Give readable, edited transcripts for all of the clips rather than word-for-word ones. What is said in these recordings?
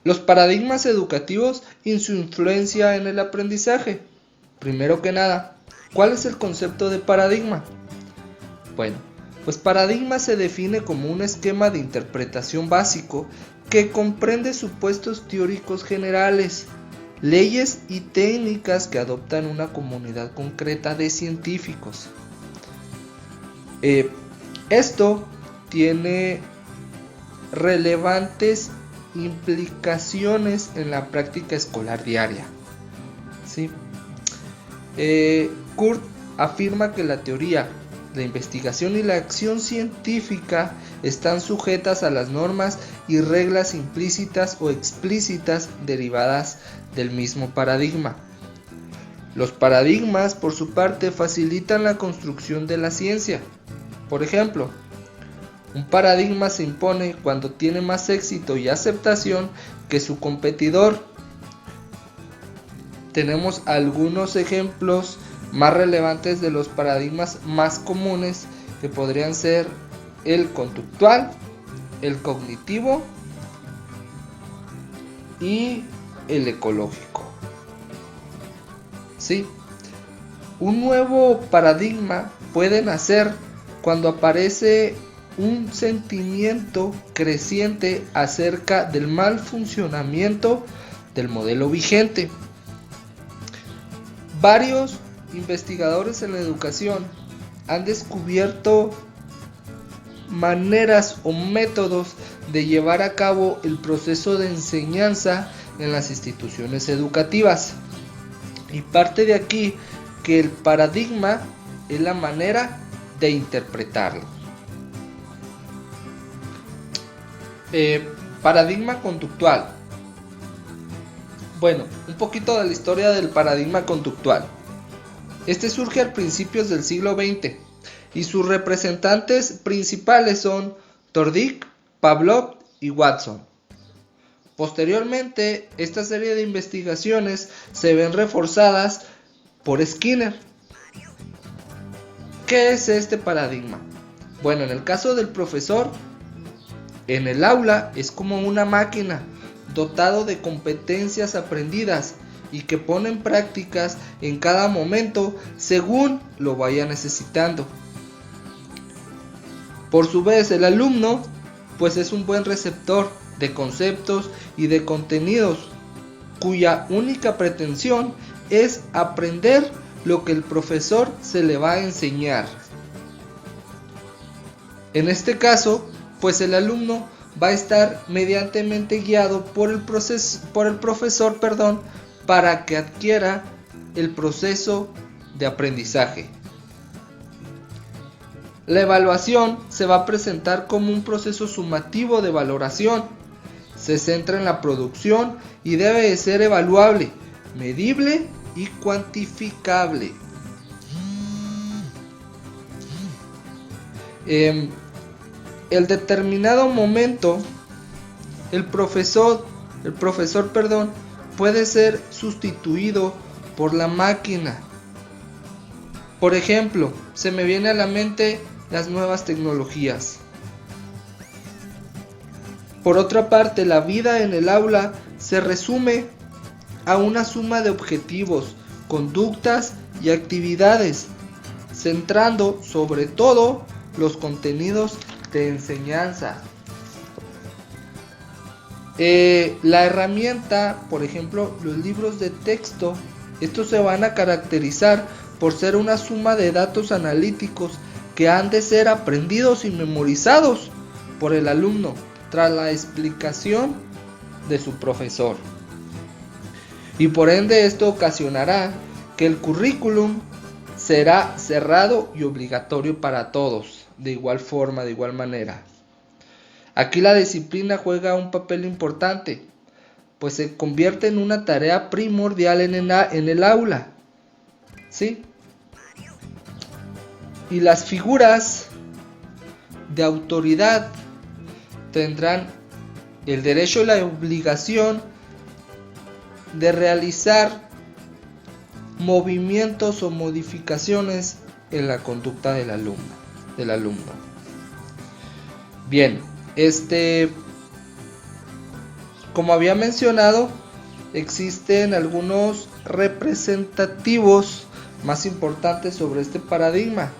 Los paradigmas educativos y su influencia en el aprendizaje. Primero que nada, ¿cuál es el concepto de paradigma? Bueno, pues paradigma se define como un esquema de interpretación básico que comprende supuestos teóricos generales, leyes y técnicas que adoptan una comunidad concreta de científicos. Esto tiene relevantes implicaciones en la práctica escolar diaria. ¿Sí? Kurt afirma que la teoría, la investigación y la acción científica están sujetas a las normas y reglas implícitas o explícitas derivadas del mismo paradigma. Los paradigmas, por su parte, facilitan la construcción de la ciencia. Por ejemplo, un paradigma se impone cuando tiene más éxito y aceptación que su competidor. Tenemos algunos ejemplos más relevantes de los paradigmas más comunes, que podrían ser el conductual, el cognitivo y el ecológico. ¿Sí? Un nuevo paradigma puede nacer cuando aparece un sentimiento creciente acerca del mal funcionamiento del modelo vigente. Varios investigadores en la educación han descubierto maneras o métodos de llevar a cabo el proceso de enseñanza en las instituciones educativas. Y parte de aquí que el paradigma es la manera de interpretarlo. Paradigma conductual. Bueno, un poquito de la historia del paradigma conductual. Este surge a principios del siglo XX y sus representantes principales son Tordich, Pavlov y Watson. Posteriormente, esta serie de investigaciones se ven reforzadas por Skinner. ¿Qué es este paradigma? Bueno, en el caso del profesor, en el aula es como una máquina dotado de competencias aprendidas y que pone en prácticas en cada momento según lo vaya necesitando. Por su vez, el alumno pues es un buen receptor de conceptos y de contenidos cuya única pretensión es aprender lo que el profesor se le va a enseñar. En este caso, pues el alumno va a estar mediantemente guiado por el profesor, para que adquiera el proceso de aprendizaje. La evaluación se va a presentar como un proceso sumativo de valoración. Se centra en la producción y debe de ser evaluable, medible y cuantificable. El determinado momento, el profesor, puede ser sustituido por la máquina. Por ejemplo, se me viene a la mente las nuevas tecnologías. Por otra parte, la vida en el aula se resume a una suma de objetivos, conductas y actividades, centrando sobre todo los contenidos de enseñanza. La herramienta, por ejemplo, los libros de texto, estos se van a caracterizar por ser una suma de datos analíticos que han de ser aprendidos y memorizados por el alumno tras la explicación de su profesor. Y por ende esto ocasionará que el currículum será cerrado y obligatorio para todos, de igual forma, de igual manera. Aquí la disciplina juega un papel importante, pues se convierte en una tarea primordial en el aula. ¿Sí? Y las figuras de autoridad tendrán el derecho y la obligación de realizar movimientos o modificaciones en la conducta del alumno. Bien, Como había mencionado, existen algunos representativos más importantes sobre este paradigma.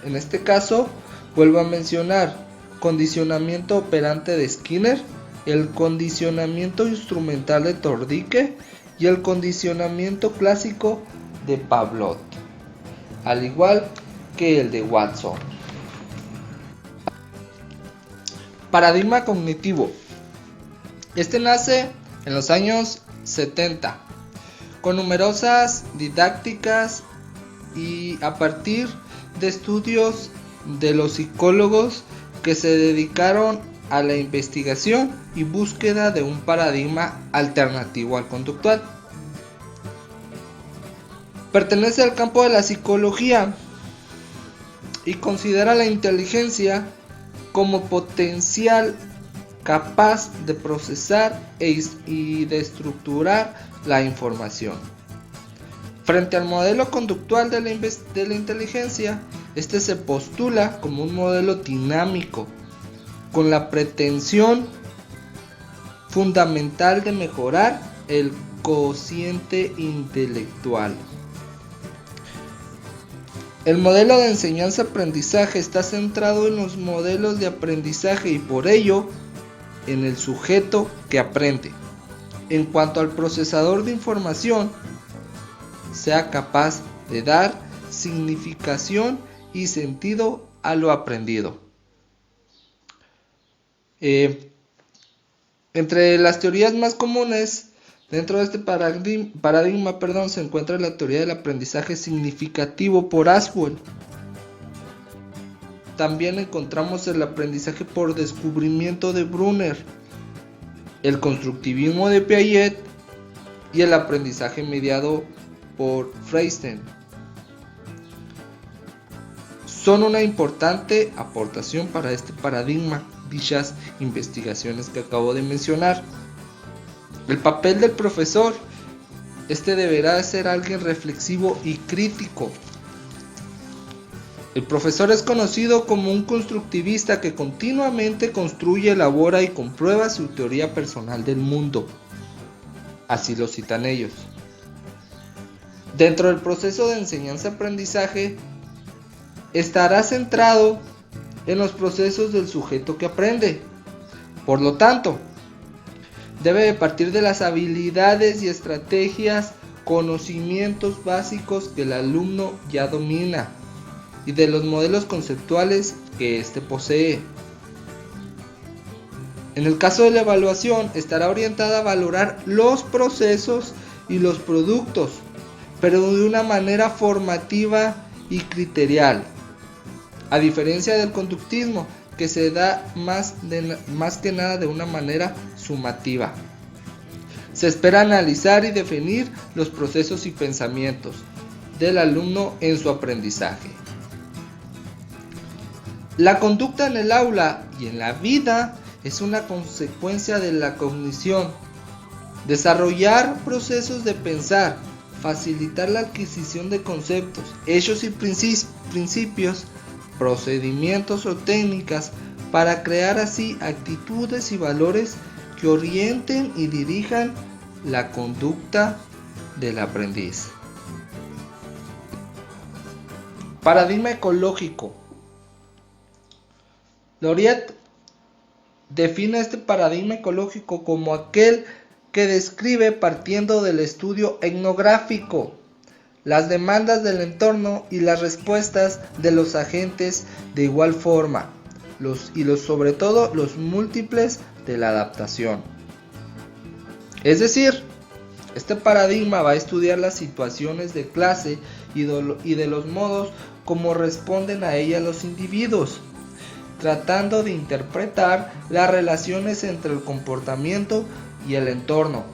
En este caso, vuelvo a mencionar condicionamiento operante de Skinner, el condicionamiento instrumental de Tordicke y el condicionamiento clásico de Pavlov, al igual que el de Watson. Paradigma cognitivo. Este nace en los años 70 con numerosas didácticas y a partir de estudios de los psicólogos que se dedicaron a la investigación y búsqueda de un paradigma alternativo al conductual. Pertenece al campo de la psicología y considera la inteligencia como potencial capaz de procesar y de estructurar la información. Frente al modelo conductual de la inteligencia, este se postula como un modelo dinámico, con la pretensión fundamental de mejorar el cociente intelectual. El modelo de enseñanza-aprendizaje está centrado en los modelos de aprendizaje y por ello en el sujeto que aprende. En cuanto al procesador de información, sea capaz de dar significación y sentido a lo aprendido. Entre las teorías más comunes dentro de este paradigma, se encuentra la teoría del aprendizaje significativo por Aswell. También encontramos el aprendizaje por descubrimiento de Brunner, el constructivismo de Piaget y el aprendizaje mediado por Freistein. Son una importante aportación para este paradigma dichas investigaciones que acabo de mencionar. El papel del profesor, deberá ser alguien reflexivo y crítico. El profesor es conocido como un constructivista que continuamente construye, elabora y comprueba su teoría personal del mundo. Así lo citan ellos. Dentro del proceso de enseñanza-aprendizaje, estará centrado en los procesos del sujeto que aprende. Por lo tanto, debe de partir de las habilidades y estrategias, conocimientos básicos que el alumno ya domina y de los modelos conceptuales que éste posee. En el caso de la evaluación, estará orientada a valorar los procesos y los productos, pero de una manera formativa y criterial, a diferencia del conductismo, que se da más que nada de una manera sumativa. Se espera analizar y definir los procesos y pensamientos del alumno en su aprendizaje. La conducta en el aula y en la vida es una consecuencia de la cognición. Desarrollar procesos de pensar, facilitar la adquisición de conceptos, hechos y principios, procedimientos o técnicas para crear así actitudes y valores que orienten y dirijan la conducta del aprendiz. Paradigma ecológico. Lauriet define este paradigma ecológico como aquel que describe, partiendo del estudio etnográfico, las demandas del entorno y las respuestas de los agentes de igual forma, sobre todo los múltiples de la adaptación. Es decir, este paradigma va a estudiar las situaciones de clase y de los modos como responden a ella los individuos, tratando de interpretar las relaciones entre el comportamiento y el entorno.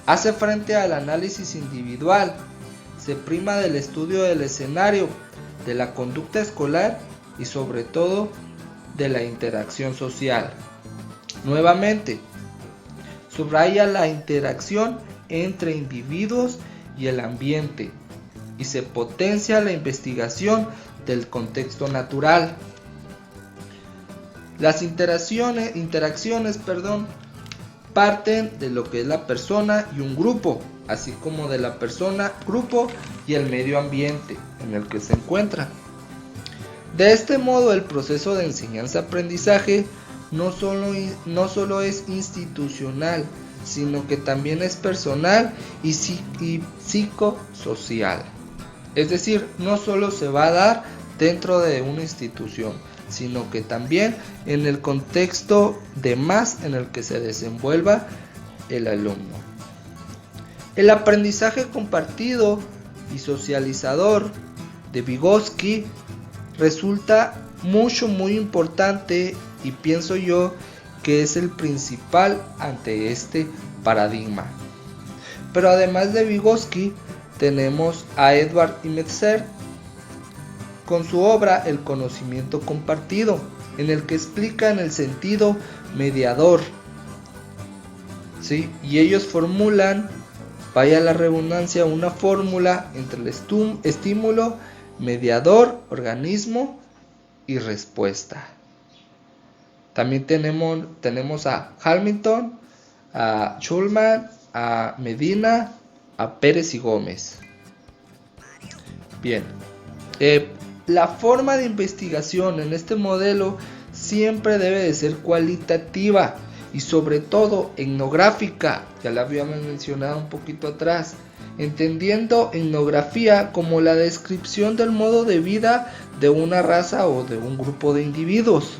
Hace frente al análisis individual, se prima del estudio del escenario, de la conducta escolar y sobre todo de la interacción social. Nuevamente, subraya la interacción entre individuos y el ambiente y se potencia la investigación del contexto natural. Las interacciones, parten de lo que es la persona y un grupo, así como de la persona, grupo y el medio ambiente en el que se encuentra. De este modo, el proceso de enseñanza-aprendizaje no solo es institucional, sino que también es personal y psicosocial. Es decir, no solo se va a dar dentro de una institución, sino que también en el contexto demás en el que se desenvuelva el alumno. El aprendizaje compartido y socializador de Vygotsky resulta muy importante, y pienso yo que es el principal ante este paradigma. Pero además de Vygotsky tenemos a Edward Imetzer con su obra El conocimiento compartido, en el que explican el sentido mediador, ¿sí? Y ellos formulan, vaya la redundancia, una fórmula entre el estímulo, mediador, organismo y respuesta. También tenemos a Hamilton, a Schulman, a Medina, a Pérez y Gómez. Bien, la forma de investigación en este modelo siempre debe de ser cualitativa y sobre todo etnográfica, ya la habíamos mencionado un poquito atrás, entendiendo etnografía como la descripción del modo de vida de una raza o de un grupo de individuos,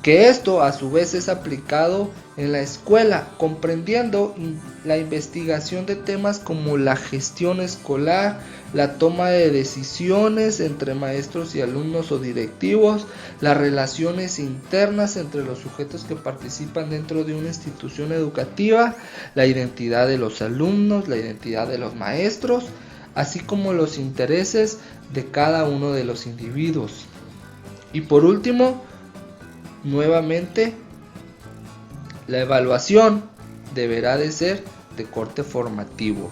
que esto a su vez es aplicado en la escuela, comprendiendo la investigación de temas como la gestión escolar, la toma de decisiones entre maestros y alumnos o directivos, las relaciones internas entre los sujetos que participan dentro de una institución educativa, la identidad de los alumnos, la identidad de los maestros, así como los intereses de cada uno de los individuos. Y por último, nuevamente, la evaluación deberá de ser de corte formativo.